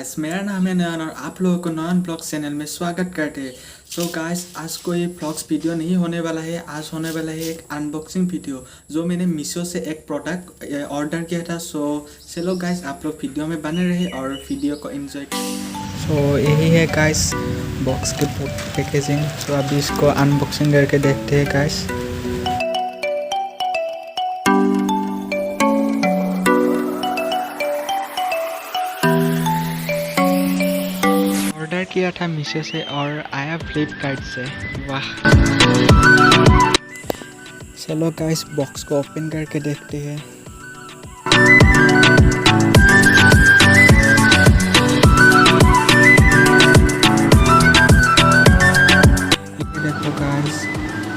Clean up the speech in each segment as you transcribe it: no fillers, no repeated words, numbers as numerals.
Guys, मेरा नाम है नयन और आप लोगों को नयन ब्लॉग चैनल में स्वागत करते हैं। सो गाइस, आज कोई ब्लॉग्स वीडियो नहीं होने वाला है। आज होने वाला है एक अनबॉक्सिंग वीडियो जो मैंने मीशो से एक प्रोडक्ट ऑर्डर किया था। सो चलो गाइस, आप लोग वीडियो में बने रहे और वीडियो को एंजॉय करें। सो यही है गाइस बॉक्स के पैकेजिंग। सो अभी इसको अनबॉक्सिंग करके देखते हैं गाइस। ऑर्डर किया था मीशो से और आया फ्लिपकार्ट से। वाह, चलो गाइस बॉक्स को ओपन करके देखते हैं। ये देखो गाइस,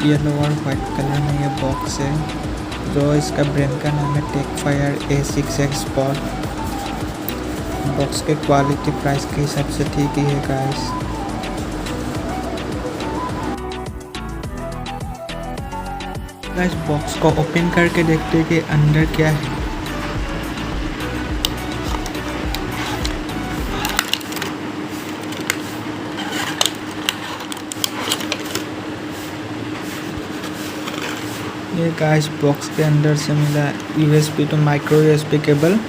येलो और वाइट कलर में ये बॉक्स है जो इसका ब्रांड का नाम है टेकफायर A6S बॉक्स। बॉक्स के क्वालिटी प्राइस के हिसाब से ठीक ही है गाइस। गाइस बॉक्स को ओपन करके देखते हैं कि अंदर क्या है। ये गाइस बॉक्स के अंदर से मिला USB to micro USB cable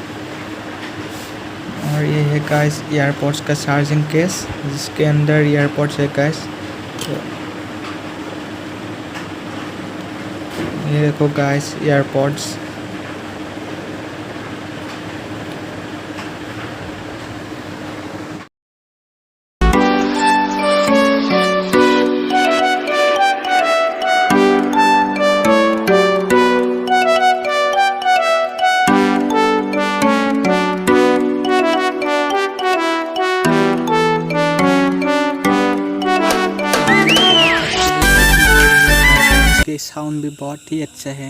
और ये है गाइस ईयरपोड्स का चार्जिंग केस जिसके अंदर ईयरपोड्स है गाइस। ये देखो गाइस ईयरपोड्स। साउंड भी बहुत ही अच्छा है।